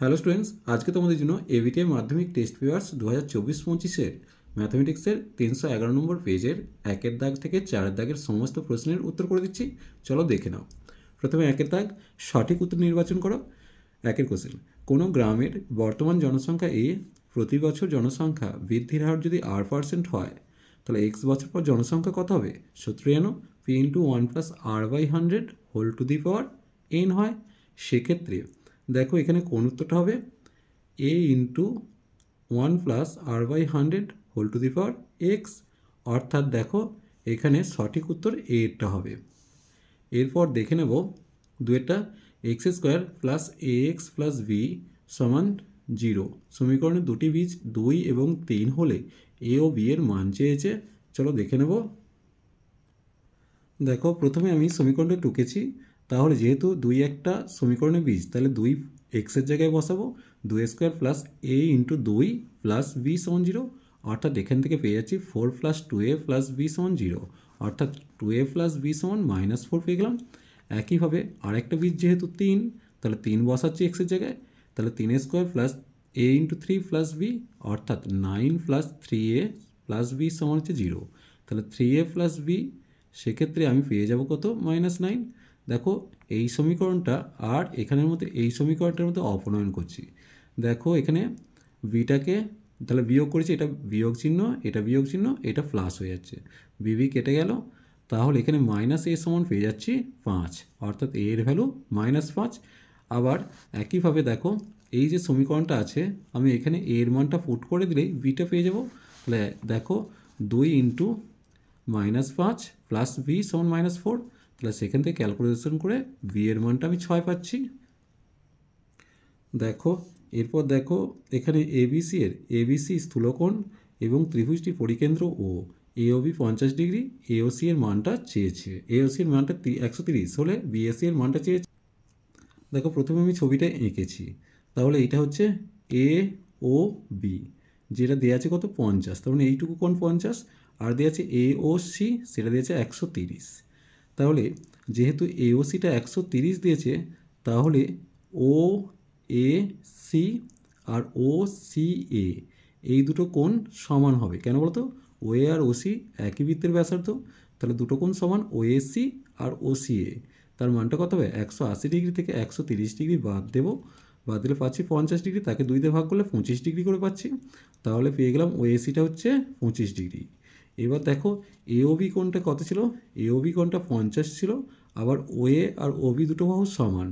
Hello students, আজকে তোমাদের জন্য এবিটিআই মাধ্যমিক টেস্ট পেপার্স 2024-25-এর ম্যাথামেটিক্সের 311 নম্বর পেজের 1-এর দাগ থেকে 4-এর দাগের সমস্ত প্রশ্নের উত্তর করে দিচ্ছি। চলো দেখে নাও। প্রথমে 1-এর দাগ, সঠিক উত্তর নির্বাচন করো। 1-এর কোশ্চেন, কোনো গ্রামের বর্তমান জনসংখ্যা এ প্রতি বছর জনসংখ্যা বৃদ্ধির হার যদি r% হয়, তাহলে x বছর পর জনসংখ্যা কত হবে? সূত্র জানো, p × 1 + r/100 whole to the power n হয়। সেক্ষেত্রে দেখো এখানে কোন উত্তরটা হবে? a × 1 + r/100 whole to the power x, অর্থাৎ দেখো এখানে সঠিক উত্তর a এরটা হবে। এরপর দেখে নেব 2-টা, x² + ax + b = 0। সমীকরণে দুটি বীজ 2 এবং 3 হলে a ও b এর মান চেয়েছে। চলো দেখে নেব। দেখো প্রথমে আমি সমীকরণটা টুকেছি, তাহলে যেহেতু 2 একটা সমীকরণের বীজ, তাহলে 2 এক্সের জায়গায় বসাবো। 2² + a × 2 + b = 0, অর্থাৎ এখান থেকে পেয়ে যাচ্ছি 4 + 2a + b = 0, অর্থাৎ 2a + b = -4 পেয়ে গেলাম। একইভাবে আরেকটা বীজ যেহেতু 3, তাহলে 3 বসাচ্ছি এক্সের জায়গায়, তাহলে 3² + a × 3 + b, অর্থাৎ 9 + 3a + b = 0, তাহলে 3a + b, সেক্ষেত্রে আমি পেয়ে যাব কত? -9। দেখো এই সমীকরণটা আর এখানের মধ্যে এই সমীকরণটার মধ্যে অপনয়ন করছি। দেখো এখানে বিটাকে তাহলে বিয়োগ করেছি, এটা বিয়োগ চিহ্ন, এটা বিয়োগ চিহ্ন, এটা প্লাস হয়ে যাচ্ছে, বিবি কেটে গেল। তাহলে এখানে -a সমান পেয়ে যাচ্ছি 5, অর্থাৎ a এর ভ্যালু -5। আবার একইভাবে দেখো এই যে সমীকরণটা আছে, আমি এখানে a এর মানটা পুট করে দিলেই বিটা পেয়ে যাব। তাহলে দেখো 2 × -5 + b = -4, তাহলে সেখান থেকে ক্যালকুলেশন করে b এর মানটা আমি 6 পাচ্ছি। দেখো এরপর দেখো এখানে এবিসি স্থূলকোণ এবং ত্রিভুজটি পরিকেন্দ্র ও এওবি 50 ডিগ্রি, এওসি এর মানটা চেয়েছে। এওসি এর মানটা 130 হলে বিএসি এর মানটা চেয়েছে। দেখো প্রথমে আমি ছবিটা এঁকেছি, তাহলে এটা হচ্ছে এ ও বি, যেটা দেওয়া আছে কত? 50, তার মানে এইটুকু কোণ 50, আর দেওয়া আছে এ ও সি, সেটা দিয়েছে 130। তাহলে যেহেতু এওসিটা 130 দিয়েছে, তাহলে ও A C R O C এ এই দুটো কোণ সমান হবে। কেন বলতো? ও এ আর ও সি একই বৃত্তের ব্যাসার্ধ, তাহলে দুটো কোণ সমান, ও A C R O C এ। তার মানটা কত হবে? 180 ডিগ্রি থেকে 130 ডিগ্রি বাদ দেবো, বাদ দিলে পাচ্ছি 50 ডিগ্রি, তাকে 2 দিয়ে ভাগ করলে 25 ডিগ্রি করে পাচ্ছি। তাহলে পেয়ে গেলাম ও এ সিটা হচ্ছে 25 ডিগ্রি। এবার দেখো এওবি কোণটা কত ছিল? এওবি কোণটা 50 ছিল, আবার ওএ আর ওবি দুটো বাহু সমান,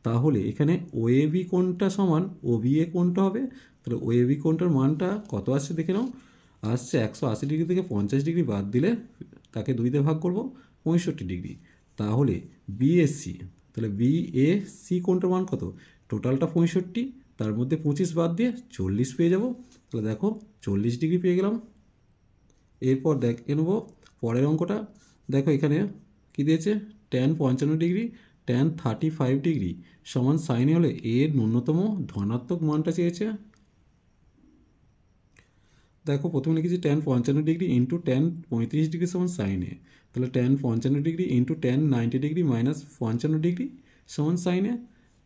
তাহলে এখানে ওএবি কোণটা সমান ওবিএ কোণটা হবে। তাহলে ওএবি কোণটার মানটা কত আসছে দেখে নাও, আসছে 180 ডিগ্রি থেকে 50 ডিগ্রি বাদ দিলে তাকে 2 দিয়ে ভাগ করবো, 65 ডিগ্রি। তাহলে বিএসসি, তাহলে বিএসসি কোণটার মান কত? টোটালটা 65, তার মধ্যে 25 বাদ দিয়ে 40 পেয়ে যাব। তাহলে দেখো 40 ডিগ্রি পেয়ে গেলাম। এরপর দেখে নেব পরের অঙ্কটা। দেখো এখানে কী দিয়েছে? tan 55 ডিগ্রি, tan 35 ডিগ্রি সমান সাইনে হলে এর ন্যূনতম ধনাত্মক মানটা চেয়েছে। দেখো প্রথমে লিখেছি tan 55 degree into tan 35 degree সমান সাইনে, তাহলে tan 55 degree into tan 90 degree minus 55 degree সমান সাইনে,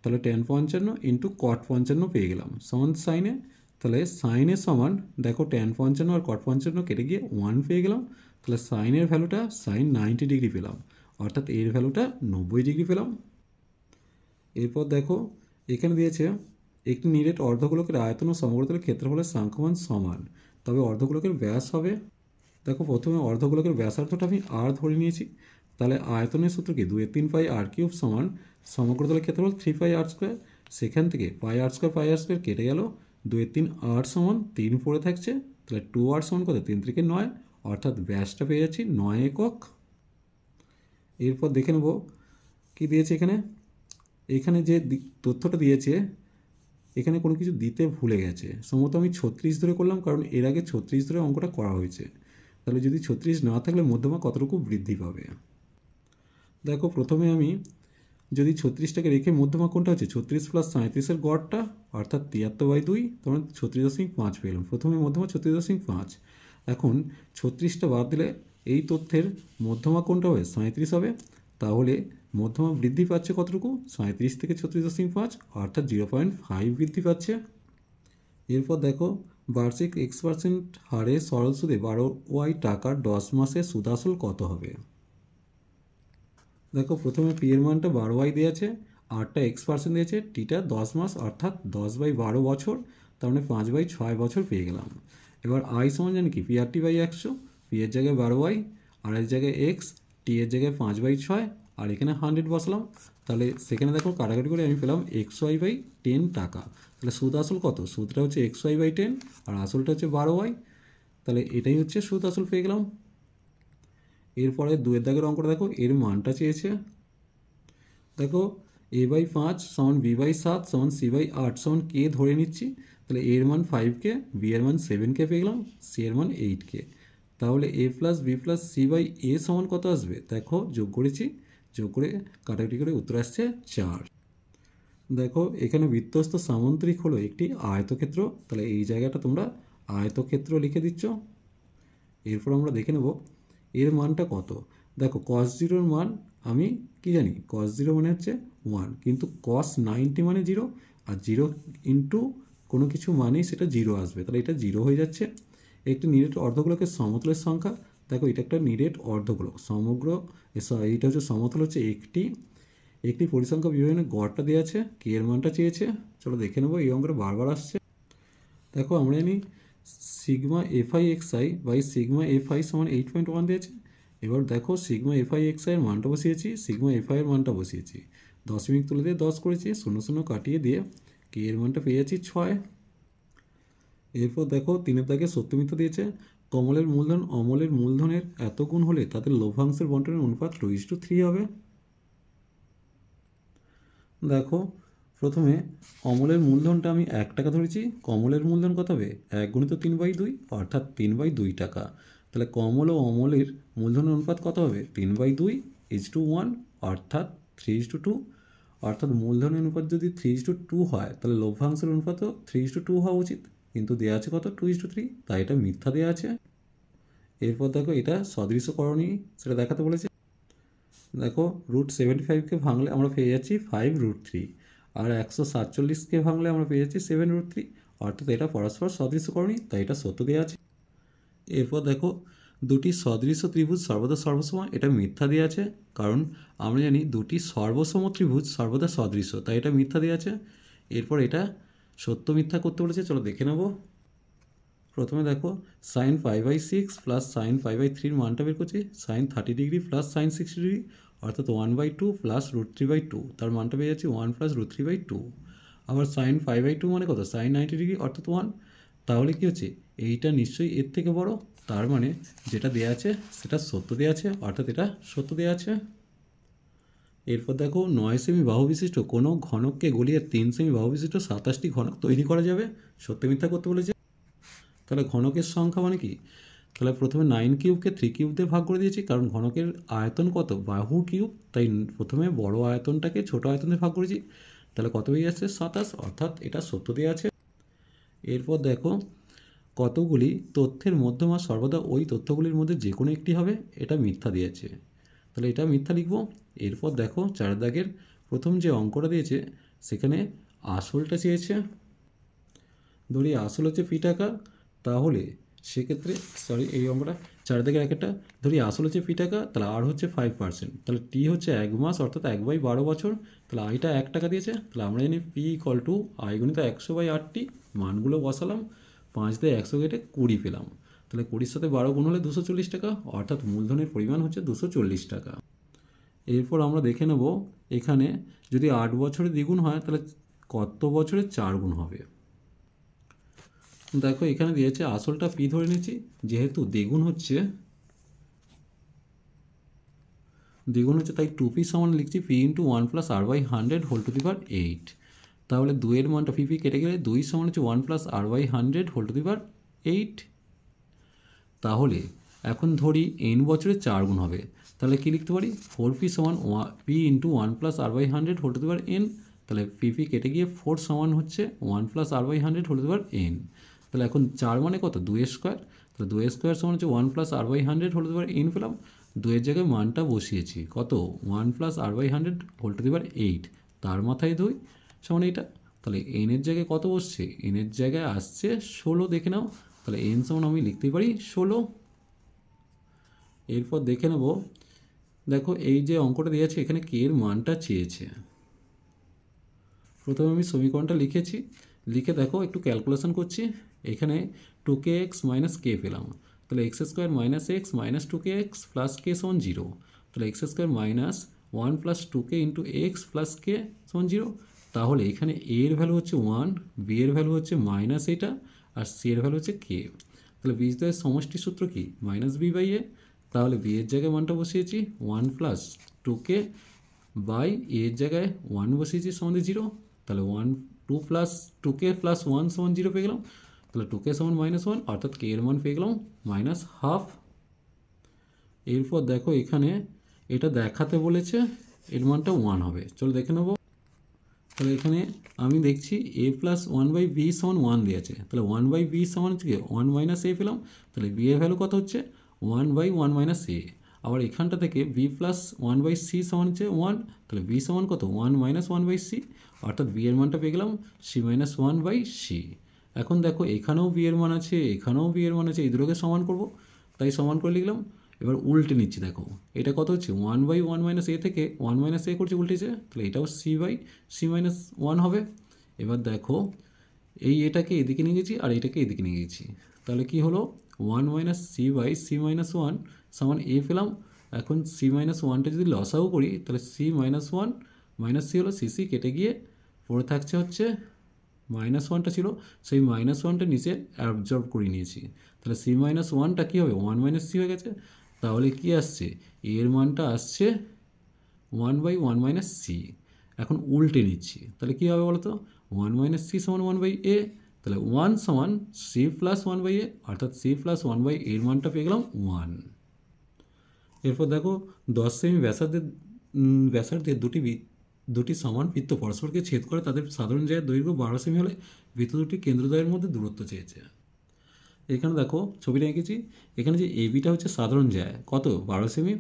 তাহলে tan 55 ইন্টু cot 55 পেয়ে গেলাম সমান সাইনে। তাহলে সাইনের সমান দেখো tan 55 আর cot 55 কেটে গিয়ে 1 পেয়ে গেলাম, তাহলে সাইনের ভ্যালুটা সাইন 90 ডিগ্রি পেলাম, অর্থাৎ এর ভ্যালুটা 90 ডিগ্রি পেলাম। এরপর দেখো এখানে দিয়েছে একটি নিরেট অর্ধগোলকের আয়তন ও সমগ্রতলের ক্ষেত্রফলের সাংখ্যমান সমান, তবে অর্ধগোলকের ব্যাস হবে। দেখো প্রথমে অর্ধগোলকের ব্যাসার্ধটা আমি আর ধরে নিয়েছি, তাহলে আয়তনের সূত্র কি? 2/3πr³ সমান সমগ্রতলের ক্ষেত্রফল 3πr²। সেখান থেকে πr² কেটে গেল, 2/3r সমান 3 পড়ে থাকছে, তাহলে 2r সমান কত? 3 থেকে 9, অর্থাৎ ব্যাসটা পেয়ে যাচ্ছি 9 একক। এরপর দেখে নেব কি দিয়েছে এখানে। এখানে যে তথ্যটা দিয়েছে, এখানে কোনো কিছু দিতে ভুলে গেছে। সম্ভবত আমি 36 ধরে করলাম, কারণ এর আগে 36 ধরে অঙ্কটা করা হয়েছে। তাহলে যদি 36 না থাকলে মধ্যমা কতটুকু বৃদ্ধি পাবে? দেখো প্রথমে আমি যদি 36টাকে রেখে মধ্যমা কোনটা হচ্ছে 36 + 37-এর গড়টা, অর্থাৎ 73/2, তখন 36.5 পেলাম। প্রথমে মধ্যমা 36.5। এখন 36টা বাদ দিলে এই তথ্যের মধ্যমা কোনটা হবে? 37 হবে। তাহলে মধ্যমা বৃদ্ধি পাচ্ছে কতটুকু 37 থেকে 36.5 অর্থাৎ 0.5 বৃদ্ধি পাচ্ছে। এরপর দেখো বার্ষিক X% হারে সরল সুদে 12Y টাকার 10 মাসের সুদ আসল কত হবে। দেখো প্রথমে পি এর মানটা 12Y দেওয়া আছে, আরটা X% দিয়েছে, টিটা 10 মাস অর্থাৎ 10/12 বছর, তার মানে 5/6 বছর পেয়ে গেলাম। এবার আই সমান জানি কি PRT/100, পি এর জায়গায় 12Y, আর এর জায়গায় এক্স, টি এর জায়গায় 5/6, আর এখানে 100 বসালাম। তাহলে সেখানে দেখো কাটাকাটি করে আমি পেলাম XY/10 টাকা। তাহলে সুদ আসল কত? সুদটা হচ্ছে XY/10 আর আসলটা হচ্ছে 12Y। তাহলে এটাই হচ্ছে সুদ আসল পেয়ে গেলাম। এরপরে 2 এর দাগের অঙ্কটা দেখো, এর মানটা চেয়েছে। দেখো A/5 সমান B/7 সমান C/8 সমান কে ধরে নিচ্ছি। তাহলে এর মান 5K, বি এর মান 7K পেয়ে গেলাম, সি এর মান 8K। তাহলে A + B + C/A সমান কত আসবে? দেখো যোগ করেছি, যোগ করে কাটাকাটি করে উত্তর আসছে 4। দেখো এখানে বৃত্তস্থ সামান্তরিক হলো একটি আয়তক্ষেত্র, তাহলে এই জায়গাটা তোমরা আয়তক্ষেত্র লিখে দিচ্ছ। এরপর আমরা দেখে নেব এর মানটা কত। দেখো cos 0 মান আমি কি জানি, cos 0 মানে হচ্ছে 1, কিন্তু cos 90 মানে 0, আর 0 ইন্টু কোনো কিছু মানেই সেটা 0 আসবে, তাহলে এটা 0 হয়ে যাচ্ছে। একটি নিরেট অর্ধগোলকের সমতলের সংখ্যা, দেখো এটা একটা নিরেট অর্ধগোলক, সমগ্র এইটা হচ্ছে সমতল হচ্ছে একটি পরিসংখ্যা বিভাজনের গড়টা দেওয়া আছে, কে এর মানটা চেয়েছে। চলো দেখে নেবো, এই অঙ্কটা বারবার আসছে। দেখো আমরা জানি sigma FI/XI by sigma FI সমান 8.1 দিয়েছে। এবার দেখো সিগমা FI/XI এর মানটা বসিয়েছি, সিগমা FI এর মানটা বসিয়েছি, দশমিক তুলে দিয়ে 10 করেছি, 0 কাটিয়ে দিয়ে কে এর মানটা পেয়ে যাচ্ছি 6। এরপর দেখো 3 দাগে সত্য মিথ্যা দিয়েছে। কমলের মূলধন অমলের মূলধনের এত গুণ হলে তাদের লভ্যাংশের বন্টনের অনুপাত 2:3 হবে। দেখো প্রথমে অমলের মূলধনটা আমি 1 টাকা ধরেছি, কমলের মূলধন কত হবে? 1 × 3/2 অর্থাৎ 3/2 টাকা। তাহলে কমল ও অমলের মূলধনের অনুপাত কত হবে? 3/2:1 অর্থাৎ 3:2। অর্থাৎ মূলধনের অনুপাত যদি 3:2 হয় তাহলে লভ্যাংশের অনুপাতও 3:2 হওয়া উচিত, কিন্তু দেওয়া আছে কত? 2:3, তাই এটা মিথ্যা দেওয়া আছে। এরপর দেখো এটা সদৃশকরণী সেটা দেখাতে বলেছে। দেখো √75কে ভাঙলে আমরা পেয়ে যাচ্ছি 5√3, আর 147কে ভাঙলে আমরা পেয়ে যাচ্ছি 7√3, অর্থাৎ এটা পরস্পর সদৃশকরণী, তাই এটা সত্য দেওয়া আছে। এরপর দেখো দুটি সদৃশ ত্রিভুজ সর্বদা সর্বসম, এটা মিথ্যা দেওয়া আছে, কারণ আমরা জানি দুটি সর্বসম ত্রিভুজ সর্বদা সদৃশ, তাই এটা মিথ্যা দেওয়া আছে। এরপর এটা সত্য মিথ্যা করতে বলেছে, চলো দেখে নেব। প্রথমে দেখো sin 5/6 প্লাস sin 5/3 মানটা বের করছি, sin 30 degree plus sin 60 degree অর্থাৎ 1/2 প্লাস √3/2, তার মানটা পেয়ে যাচ্ছি 1 প্লাস √3/2। আবার sin 5/2 মানে কত? sin 90 ডিগ্রি অর্থাৎ 1। তাহলে কি হচ্ছে? এইটা নিশ্চয়ই এর থেকে বড়, তার মানে যেটা দেওয়া আছে সেটা সত্য দেওয়া আছে, অর্থাৎ এটা সত্য দেওয়া আছে। এরপর দেখো 9 সেমি বাহু বিশিষ্ট কোনো ঘনককে গলিয়ে 3 সেমি বাহু বিশিষ্ট 27টি ঘনক তৈরি করা যাবে, সত্য মিথ্যা করতে বলেছে। তাহলে ঘনকের সংখ্যা মানে কি? তাহলে প্রথমে 9 কিউবকে 3 কিউব দিয়ে ভাগ করে দিয়েছি, কারণ ঘনকের আয়তন কত? বাহু কিউব, তাই প্রথমে বড় আয়তনটাকে ছোট আয়তন দিয়ে ভাগ করেছি। তাহলে কত হয়ে যাচ্ছে? 27, অর্থাৎ এটা সত্য দেওয়া আছে। এরপর দেখো কতগুলি তথ্যের মধ্যমা সর্বদা ওই তথ্যগুলির মধ্যে যে কোনো একটি হবে, এটা মিথ্যা দিয়েছে, তাহলে এটা মিথ্যা লিখব। এরপর দেখো 4 দাগের প্রথম যে অঙ্কটা দিয়েছে সেখানে আসলটা চেয়েছে। ধরি আসল হচ্ছে পি টাকা, তাহলে সেক্ষেত্রে এই অঙ্কটা 4 দাগের একটা ধরি আসল হচ্ছে পি টাকা, তাহলে আর হচ্ছে 5%, তাহলে টি হচ্ছে 1 মাস অর্থাৎ 1/12 বছর, তাহলে আইটা 1 টাকা দিয়েছে, তাহলে আমরা জানি পি = আই × 100/8টি, মানগুলো বসালাম, 5 দিয়ে 100 কেটে 20 পেলাম, তাহলে 20-র সাথে 12 গুণ হলে 240 টাকা, অর্থাৎ মূলধনের পরিমাণ হচ্ছে 240 টাকা। এরপর আমরা দেখে নেব এখানে যদি 8 বছরে দ্বিগুণ হয় তাহলে কত বছরে 4 গুণ হবে। দেখো এখানে দিয়েছে আসলটা পি ধরে নিচ্ছি, যেহেতু দ্বিগুণ হচ্ছে তাই 2p সমান লিখছি p × 1 + r/100 whole to the power 8। তাহলে 2 এর মানটা p কেটে গেলে 2 সমান হচ্ছে 1 + r/100 whole to the power 8। তাহলে এখন ধরি n বছরে 4 গুণ হবে, তাহলে কি লিখতে পারি? 4p সমান p × 1 + r/100 whole to the power n। তাহলে p কেটে গিয়ে 4 সমান হচ্ছে 1 + r/100 whole to the power n। তাহলে এখন 4 মানে কত? 2 স্কোয়ার, তাহলে 2 স্কোয়ার সমান হচ্ছে 1 + r/100 whole to the power n পেলাম। 2-এর জায়গায় মানটা বসিয়েছি কত 1 plus r/100 whole to the power 8, তার মাথায় 2 সমান এটা। তাহলে n-এর জায়গায় কত বসছে, n-এর জায়গায় আসছে 16, দেখে নাও। তাহলে n সমান আমি লিখতে পারি 16। এরপর দেখে নেব, দেখো এই যে অঙ্কটা দেওয়া আছে এখানে কে এর মানটা চেয়েছে। প্রথমে আমি সমীকরণটা লিখেছি, লিখে দেখো একটু ক্যালকুলেশন করছি। এখানে 2kx মাইনাস কে পেলাম, তাহলে x square minus x minus 2kx plus k সমান 0। তাহলে x square minus 1 plus 2k into x plus k সমান 0। তাহলে এখানে এ এর ভ্যালু হচ্ছে 1, বি এর ভ্যালু হচ্ছে মাইনাস এটা, আর সি এর ভ্যালু হচ্ছে কে। তাহলে বীজদ্বয়ের সমষ্টি সূত্র কি, মাইনাস বি বাই এ। তাহলে বি এর জায়গায় মানটা বসিয়েছি 1 প্লাস 2k বাই এর জায়গায় 1 বসিয়েছি সমান 0। তাহলে 2 প্লাস 2k প্লাস 1 সমান 0 পেয়ে গেলাম। তাহলে 2k সমান -1, অর্থাৎ কে এর মান পেয়ে গেলাম -12। এরপর দেখো এখানে এটা দেখাতে বলেছে, এর মানটা 1 হবে, চলো দেখে নেব। তাহলে এখানে আমি দেখছি a প্লাস 1/b সমান 1 দিয়েছে, তাহলে 1/b সমান হচ্ছে 1 মাইনাস এ পেলাম। তাহলে b এর ভ্যালু কত হচ্ছে 1/1 মাইনাস এ। আবার এখানটা থেকে b প্লাস 1/c সমান হচ্ছে 1, তাহলে b সমান কত 1 মাইনাস 1/c, অর্থাৎ b এর মানটা পেয়ে গেলাম c মাইনাস 1/c। এখন দেখো এখানেও b এর মান আছে, এখানেও b এর মান আছে, এই দুটোকে সমান করব, তাই সমান করে লিখলাম। এবার উল্টে নিচ্ছি, দেখো এটা কত হচ্ছে 1/1 মাইনাস এ থেকে 1 মাইনাস এ করছে উল্টেছে, তাহলে এটাও c মাইনাস 1 হবে। এবার দেখো এই এটাকে এদিকে নিয়ে গেছি আর এটাকে এদিকে নিয়ে গেছি, তাহলে কি হলো 1 মাইনাস c মাইনাস 1 সমান এ পেলাম। এখন c মাইনাস 1টা যদি লসাও করি তাহলে c মাইনাস 1 মাইনাস সি হলো সি কেটে গিয়ে পড়ে থাকছে হচ্ছে -1টা ছিল, সেই -1টা নিচে অ্যাবজর্ব করে নিয়েছি। তাহলে c মাইনাস 1টা কী হবে 1 মাইনাস সি হয়ে গেছে। তাহলে কি আসছে, এর মানটা আসছে 1/1 মাইনাস সি। এখন উল্টে নিচ্ছি, তাহলে কী হবে বলো তো 1 মাইনাস সি সমান 1/a, তাহলে 1 সমান সি প্লাস 1/a, অর্থাৎ সি প্লাস 1/a এর মানটা পেয়ে গেলাম 1। এরপর দেখো 10 সেমি ব্যাসার্ধের দুটি সমান বৃত্ত পরস্পরকে ছেদ করে তাদের সাধারণ জায়গার দৈর্ঘ্য 12 সেমি হলে বৃত্ত দুটি কেন্দ্রদ্বয়ের মধ্যে দূরত্ব চেয়েছে। এখানে দেখো ছবিটা এঁকেছি, এখানে যে এবিটা হচ্ছে সাধারণ জায়গা কত 12 সেমি,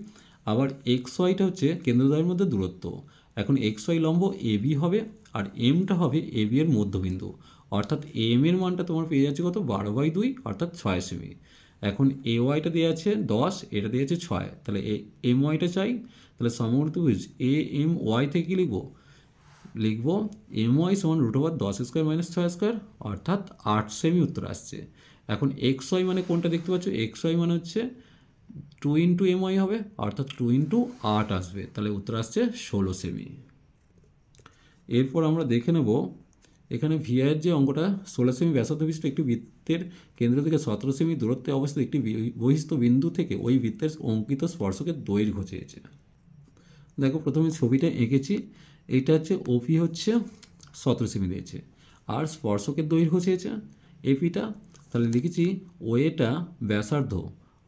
আবার এক্স ওয়াইটা হচ্ছে কেন্দ্রদ্বয়ের মধ্যে দূরত্ব। এখন এক্স ওয়াই লম্ব এবি হবে আর এমটা হবে এবি এর মধ্যবিন্দু, অর্থাৎ এম এর মানটা তোমার পেয়ে যাচ্ছে কত 12/2 অর্থাৎ 6 সেমি। এখন এ ওয়াইটা দেওয়া আছে 10, এটা দেওয়া আছে 6, তাহলে এম ওয়াইটা চাই। তাহলে সমগ্র ত্রিভুজ এ এম ওয়াই থেকে কী লিখবো এম ওয়াই সমান √10² - 6² অর্থাৎ 8 সেমি উত্তর আসছে। এখন এক্স ওয়াই মানে কোনটা দেখতে পাচ্ছ, এক্স ওয়াই মানে হচ্ছে 2 ইন্টু এম ওয়াই হবে, অর্থাৎ 2 ইন্টু 8 আসবে, তাহলে উত্তর আসছে 16 সেমি। এরপর আমরা দেখে নেব এখানে ভিআইয়ের যে অঙ্কটা 16 সেমি ব্যাসার্ধ বিশিষ্ট একটি বৃত্তের কেন্দ্র থেকে 17 সেমি দূরত্বে অবস্থিত একটি বহিস্থ বিন্দু থেকে ওই বৃত্তের অঙ্কিত স্পর্শকের দৈর্ঘ্য চেয়েছে। দেখো প্রথমে ছবিটা এঁকেছি, এইটা হচ্ছে ওপি হচ্ছে 17 সেমি দিয়েছে, আর স্পর্শকের দৈর্ঘ্য চেয়েছে এপিটা। তাহলে লিখেছি ওয়েটা ব্যাসার্ধ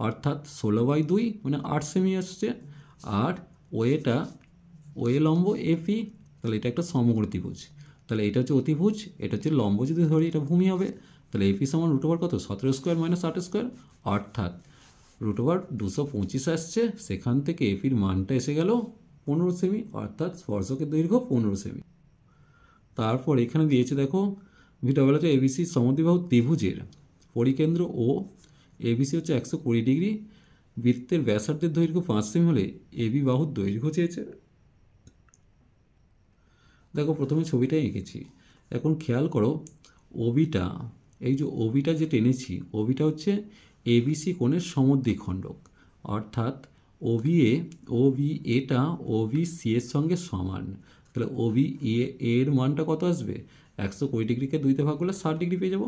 অর্থাৎ 16/2 মানে 8 সেমি আসছে, আর ওয়ে লম্ব এপি, তাহলে এটা একটা সমগ্র ত্রিভুজ। তাহলে এটা হচ্ছে অতিভুজ, এটা হচ্ছে লম্ব, যদি ধরি এটা ভূমি হবে। তাহলে এপি সমান √, কত 17² - 8², অর্থাৎ √225 আসছে। সেখান থেকে এপির মানটা এসে গেল 15 সেমি, অর্থাৎ স্পর্শকের দৈর্ঘ্য 15 সেমি। তারপর এখানে দিয়েছে দেখো ভিটা বলা হচ্ছে এবিসি সমদ্বিবাহু ত্রিভুজের পরিকেন্দ্র ও এবিসি হচ্ছে 120 ডিগ্রি, বৃত্তের ব্যাসার্ধের দৈর্ঘ্য 5 সেমি হলে এবি বাহুর দৈর্ঘ্য চেয়েছে। দেখো প্রথমে ছবিটা এঁকেছি, এখন খেয়াল করো ওবিটা, এই যে ওবিটা যে টেনেছি ওবিটা হচ্ছে এবিসি কোণের সমদ্বিখণ্ডক, অর্থাৎ ওবি এটা ওবিসি এর সঙ্গে সমান। তাহলে ওবি এর মানটা কত আসবে 120 ডিগ্রিকে 2তে ভাগ করলে 60 ডিগ্রি পেয়ে যাব,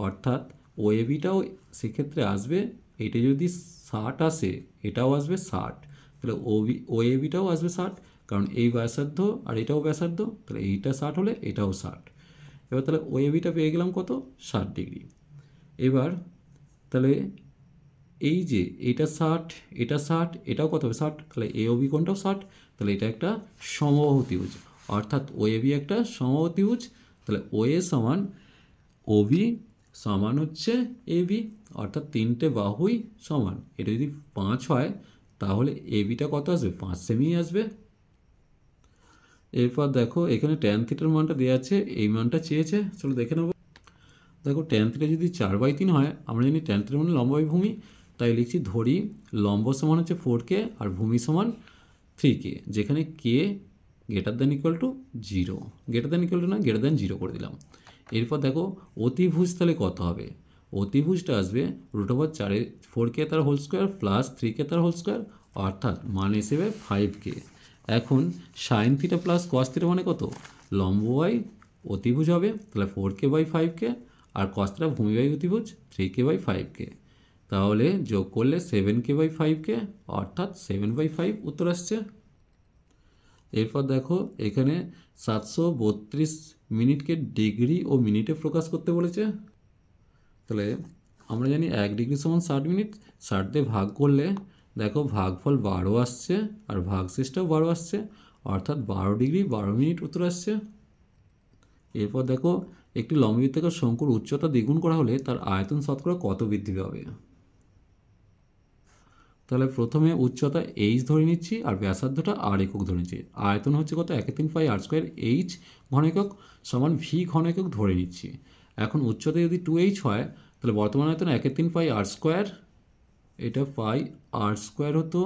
অর্থাৎ ওএবিটাও সেক্ষেত্রে আসবে, এটা যদি 60 আসে এটাও আসবে 60, তাহলে ওএবিটাও আসবে 60, কারণ এই ব্যাসার্ধ আর এটাও ব্যাসার্ধ, তাহলে এইটা 60 হলে এটাও 60। এবার তাহলে ওএবিটা পেয়ে গেলাম কত 60 ডিগ্রি। এবার তাহলে এই যে এটা 60 এটা 60 এটাও কত হবে 60, তাহলে এওবি কোণটাও 60, তাহলে এটা একটা সমবাহু ত্রিভুজ, অর্থাৎ ওএবি একটা সমবাহু ত্রিভুজ। তাহলে ওএ সমান ওবি সমান হচ্ছে এবি, অর্থাৎ তিনটে বাহুই সমান। এটা যদি 5 হয় তাহলে এবিটা কত আসবে, 5 সেমি আসবে। এরপর দেখো এখানে ট্যান থিটার মানটা দেওয়া আছে, এই মানটা চেয়েছে, চলো দেখে নেবো। দেখো ট্যান থিটা যদি 4/3 হয়, আমরা জানি ট্যান থিটা মানে লম্ব বাই ভূমি, তাই লিখছি ধরি লম্ব সমান হচ্ছে 4K আর ভূমি সমান 3K, যেখানে K greater than equal to 0, greater than equal to না, গ্রেটার দ্যান 0 করে দিলাম। এরপর দেখো অতিভুজ তাহলে কত হবে, অতিভুজটা আসবে √4 4K তার হোল স্কোয়ার প্লাস 3K তার হোল স্কোয়ার, অর্থাৎ মান হিসেবে 5K। এখন sine theta plus cos theta মানে কত, লম্ব বাই অতিভুজ হবে, তাহলে 4K বাই 5K, আর কস থিটা ভূমি বাই অতিভুজ 3K বাই 5K, তাহলে যোগ করলে 7K বাই 5K, অর্থাৎ 7/5 উত্তর আসছে। এরপর দেখো এখানে 732 মিনিটকে ডিগ্রি ও মিনিটে প্রকাশ করতে বলেছে। তাহলে আমরা জানি 1 ডিগ্রি সমান 60 মিনিট, 60 দিয়ে ভাগ করলে দেখো ভাগফল 12 আসছে আর ভাগশেষটাও 12 আসছে, অর্থাৎ 12 ডিগ্রি 12 মিনিট উত্তর আসছে। এরপর দেখো একটি লম্ববৃত্তাকার শঙ্কুর উচ্চতা দ্বিগুণ করা হলে তার আয়তন শতকরা কত বৃদ্ধি পাবে। তাহলে প্রথমে উচ্চতা h ধরে নিচ্ছি আর ব্যাসার্ধটা r একক ধরে নিচ্ছি, আয়তন হচ্ছে কত 1/3 পাই r স্কোয়ার h ঘন একক সমান v ঘন একক ধরে নিচ্ছি। এখন উচ্চতা যদি 2h হয়, তাহলে বর্তমান আয়তন 1/3 পাই r স্কোয়ার, এটা পাই r স্কোয়ার হতো,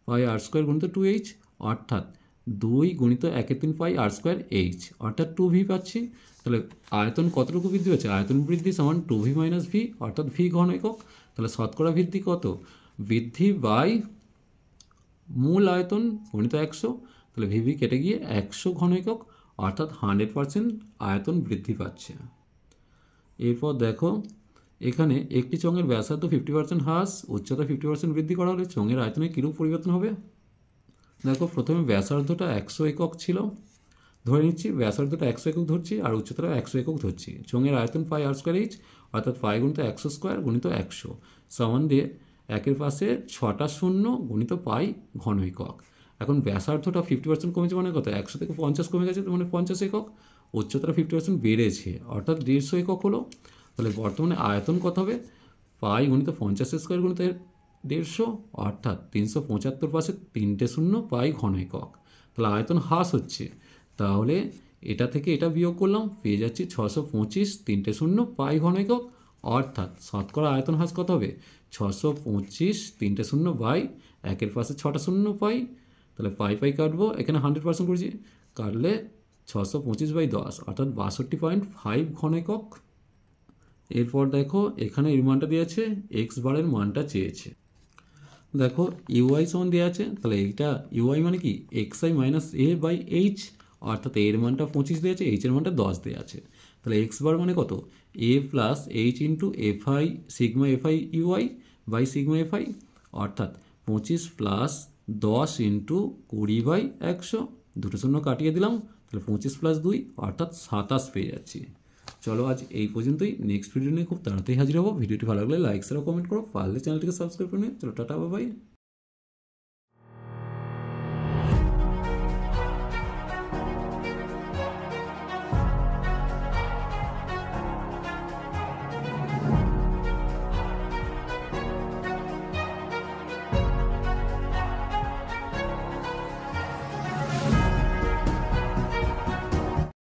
পাই r স্কোয়ার গুণিত 2h, অর্থাৎ 2 গুণিত 1/3 পাই r স্কোয়ার h, অর্থাৎ 2v পাচ্ছি। তাহলে আয়তন কতটুকু বৃদ্ধি হচ্ছে, আয়তন বৃদ্ধি সমান 2v মাইনাস v, অর্থাৎ v ঘন একক। তাহলে শতকরা বৃদ্ধি কত, বৃদ্ধি বাই মূল আয়তন গুণিত 100, তাহলে ভিভি কেটে গিয়ে 100 ঘন একক, অর্থাৎ 100% আয়তন বৃদ্ধি পাচ্ছে। এরপর দেখো এখানে একটি চোঙের ব্যাসার্ধ 50% হ্রাস, উচ্চতা 50% বৃদ্ধি করা হলে চোঙের আয়তনে কীরূপ পরিবর্তন হবে। দেখো প্রথমে ব্যাসার্ধটা 100 একক ছিল, ধরে নিচ্ছি ব্যাসার্ধটা 100 একক ধরছি আর উচ্চতাটা 100 একক ধরছি, চোঙের আয়তন পাই r স্কোয়ার h, অর্থাৎ পাই গুণিত 100 স্কোয়ার গুণিত 100 সমান দিয়ে একের পাশে 6টা শূন্য গুণিত পাই ঘন একক। এখন ব্যাসার্ধটা 50% কমেছে মানে কত, 100 থেকে 50 কমে গেছে, মানে 50 একক, উচ্চতাটা 50% বেড়েছে, অর্থাৎ 150 একক হলো। তাহলে বর্তমানে আয়তন কত হবে, পাই গুণিত 50 স্কোয়ার গুণিত 150, অর্থাৎ 375 পাশে 3টে শূন্য পাই ঘন একক, তাহলে আয়তন হ্রাস হচ্ছে। তাহলে এটা থেকে এটা বিয়োগ করলাম, পেয়ে যাচ্ছি 625 3টে শূন্য পাই ঘন একক, অর্থাৎ শতকরা আয়তন হ্রাস কত হবে, 625 3টে শূন্য বাই একের পাশে 6টা শূন্য পাই, তাহলে পাই পাই কাটবো, এখানে 100% করেছি, কাটলে 625/10, অর্থাৎ 62.5 ঘন একক। এরপর দেখো এখানে এর মানটা দিয়েছে, এক্স বারের মানটা চেয়েছে। দেখো ইউআই সমান দেওয়া আছে, তাহলে এইটা ইউআই মানে কি xi minus A by H, অর্থাৎ এর মানটা 25 দেওয়া আছে, এইচের মানটা 10 দেওয়া আছে। তাহলে এক্স বার মানে কত, a plus h into f i sigma f i u i by sigma f i, অর্থাৎ 25 প্লাস 10 ইন্টু 20/100, দুটো শূন্য কাটিয়ে দিলাম, তাহলে 25 প্লাস 2 অর্থাৎ 27 পেয়ে যাচ্ছি। চলো আজ এই পর্যন্তই, নেক্সট ভিডিও নিয়ে খুব তাড়াতাড়ি হাজির হবো। ভিডিওটি ভালো লাগলে লাইক শেয়ার কমেন্ট করো, পারলে চ্যানেলটিকে সাবস্ক্রাইব করে নিও। চলো টাটা বাই বাই।